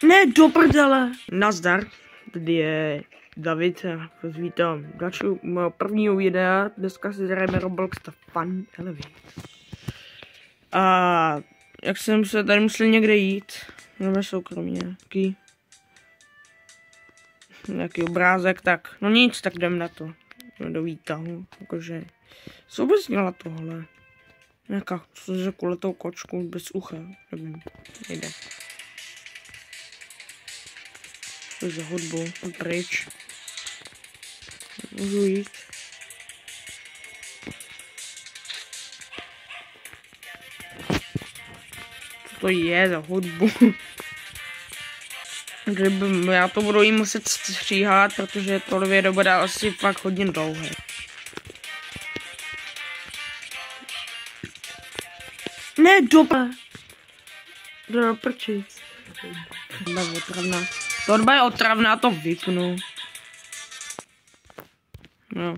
Ne, do prdele. Nazdar, tady je David a vás vítám dalšího mého prvního videa. Dneska si hrajeme Roblox The Fun Elevator. A jak jsem se tady musel někde jít, máme soukromí nějaký obrázek, tak no nic, tak jdem na to. Do výtahu, jakože co vůbec měla tohle? Nějaká, co se kuletou kočku bez ucha, nevím, nejde. To je za hudbu, pryč. Můžu jít. Co to je za hudbu? Já to budu jí muset stříhat, protože tohle video bude asi fakt hodně dlouhé. Ne, do prčic. Tohle je otravná. Tohle je otravná, to vypnu. No.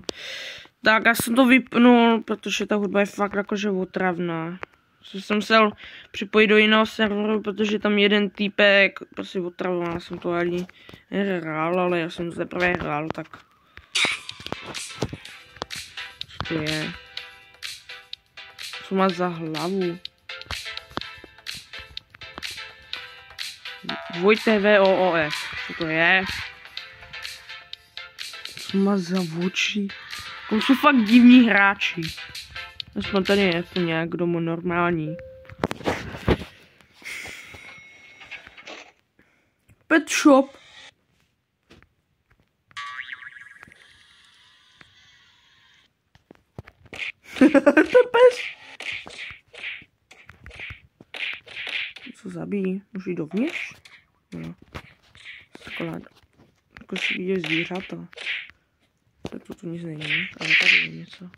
Tak já jsem to vypnul, protože ta hudba je fakt jakože otravná. Jsem musel připojit do jiného serveru, protože tam jeden týpek prostě otravoval. Já jsem to ani nehrál, ale já jsem to teprve hrál, tak. Co to je? Co má za hlavu? VojTVOOF. Co to je? Co má za oči? To jsou fakt divní hráči. Aspoň tady je to nějak domu normální. Pet shop. To je pes. Co zabíjí? Můžu jít dovnitř? No. Taková. Jako si vidět zvířata. Tak to nic není, ale tady je něco.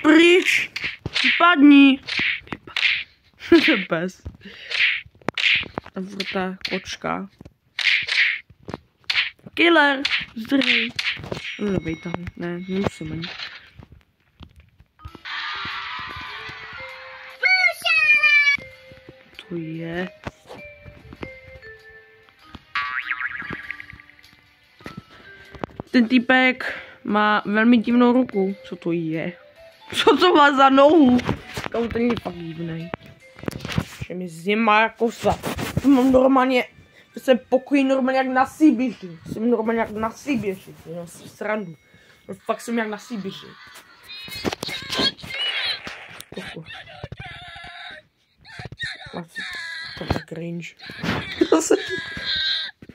Pryč! Padni! Pes. Ta vrtá kočka. Killer! Zdrhej! Levej tam. Ne, nemusím ani. To je. Ten týpek má velmi divnou ruku. Co to je? Co to má za nohu? Kámo, ten je fakt divnej. Že mi zima jako sa. Mám normálně, jsem pokoj normálně jak na Sibiři. Jsem normálně jak na Sibiři. Já si srandu. No, fakt jsem jak na Sibiři. To je cringe.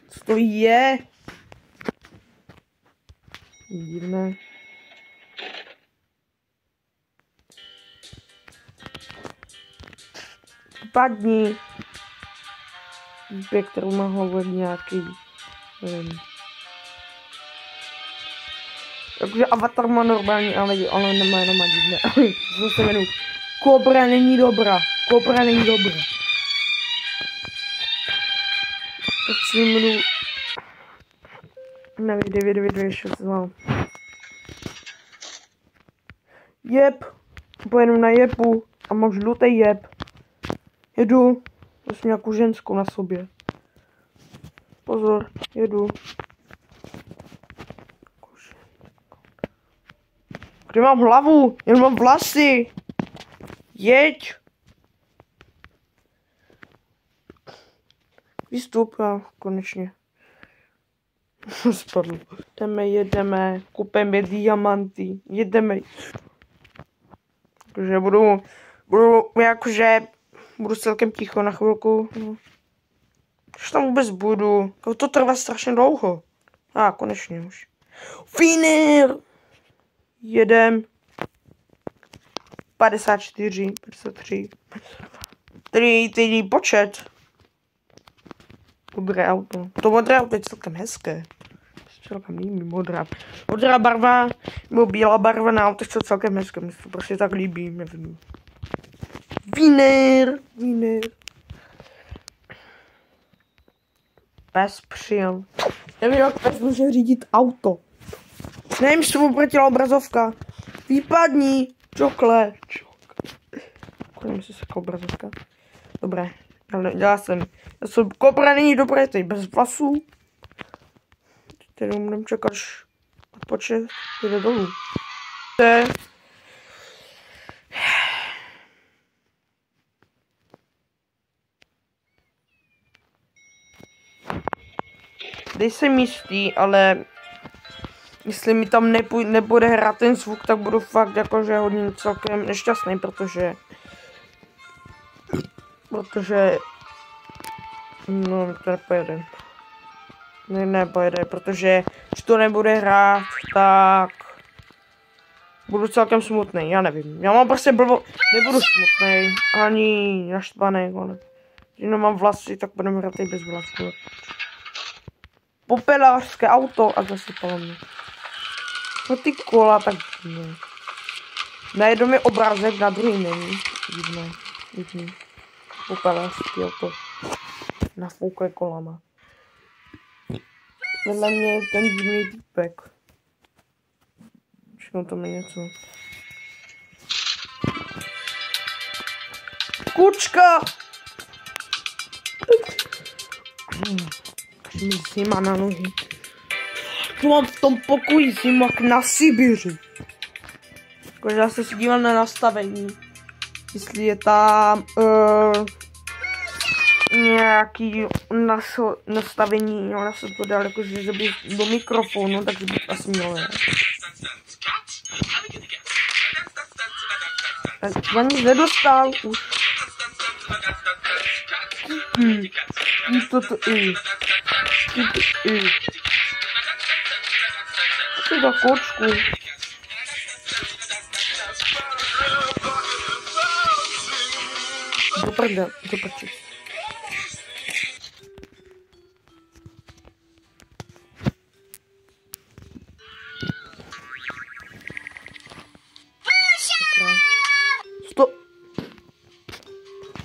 Co to je? Divné. Padni. Týpek, kterou má hlavu nějaký, nevím. Takže Avatar má normální, ale nemá jenom divné. Co se jmenuji? Kobra není dobrá. Kobra není dobrá. Tak si jmenuji. Nevím, 996 zvál. Jeb. Pojedu na jepu. A mám žlutý jeb. Jedu. To jsem nějakou ženskou na sobě. Pozor, jedu. Kde mám hlavu? Jen mám vlasy. Jeď. Vystup a konečně. Spadl. Jedeme, kupujeme diamanty, jedeme. Takže budu celkem ticho na chvilku. Už tam vůbec budu. To trvá strašně dlouho. Konečně už. Finir! Jedem. 54, 53. Tady počet. Dobré auto. To modré auto je celkem hezké. Celkem líbí modrá barva, nebo bílá barva na autech jsou celkem hezké. Mně se to prostě tak líbí, nevím. Winner. Pes přijel. Nevím, jak pes může řídit auto. Nevím, jestli mu obratila obrazovka. Výpadní! Čokle! Kolik si sekal obrazovka? Dobré, já jsem kobra není dobré, teď bez vlasů. Teď budeme čekat, až odpočet, jde dolů. Nejsem jistý, ale jestli mi tam nebude hrát ten zvuk, tak budu fakt jakože hodně celkem nešťastný, protože no to nepojede. Nepojede, protože když to nebude hrát, tak budu celkem smutný, já nevím. Já mám prostě nebudu smutný, ani naštvaný, ale když nemám vlasy, tak budeme hrát i bez vlasů. Popelářské auto a zasypalo mě. No ty kola, tak divné. Na jednom je obrázek, na druhý není. Divný. Popelářské auto. Nafouklé kolama. Vedle mě je ten divný týpek. Všechno to mi něco. Kučka! Mi zima na nohy. Tu mám v tom pokoji zimu jak na Sibiři. Já se díval na nastavení. Jestli je tam nějaký nastavení, já se to dal jakože do mikrofonu, takže by to asi mělo. Tak já nic nedostal už. Co za kočku? Do prdele, do prči. Stop!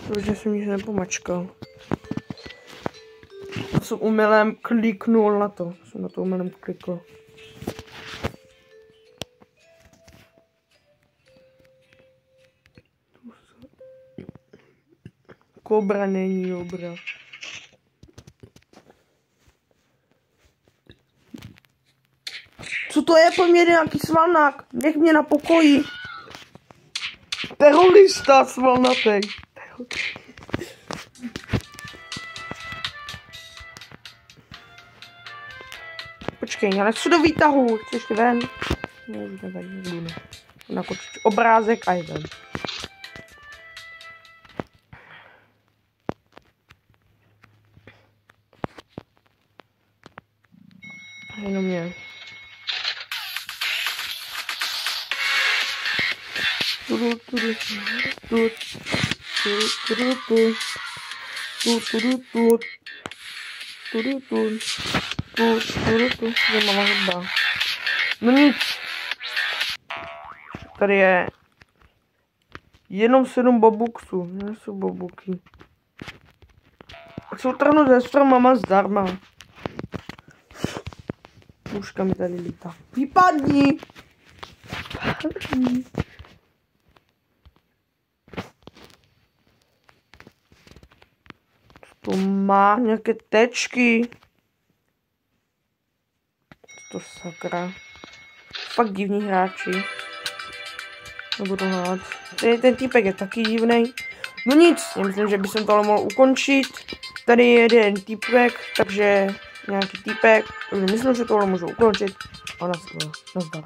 Protože jsem nic nepomačkal. Jsem umělem kliknul na to. Jsem na to umělem klikl. Kobra není dobrá. Co to je po mně nějaký svalnák? Nech mě na pokoji. Terorista svalnatej. Počkej, já nechci do výtahu. Chci ještě ven. Nevadí. Nakočit obrázek a jdem. Jenom mě. Zajímavá hudba. No nic. Tady je jenom 7 bobuksů. Nejsou bobuky. Jsou trhnout ze stromama zdarma. Mužka mi tady lítá. Vypadni! To má nějaké tečky. To sakra. Fakt divní hráči. Nebudu hrát. Ten týpek je taky divný. No nic, já myslím, že bych tohle mohl ukončit. Tady je jeden týpek, takže nějaký týpek. Takže myslím, že tohle můžu ukončit. A nazdar.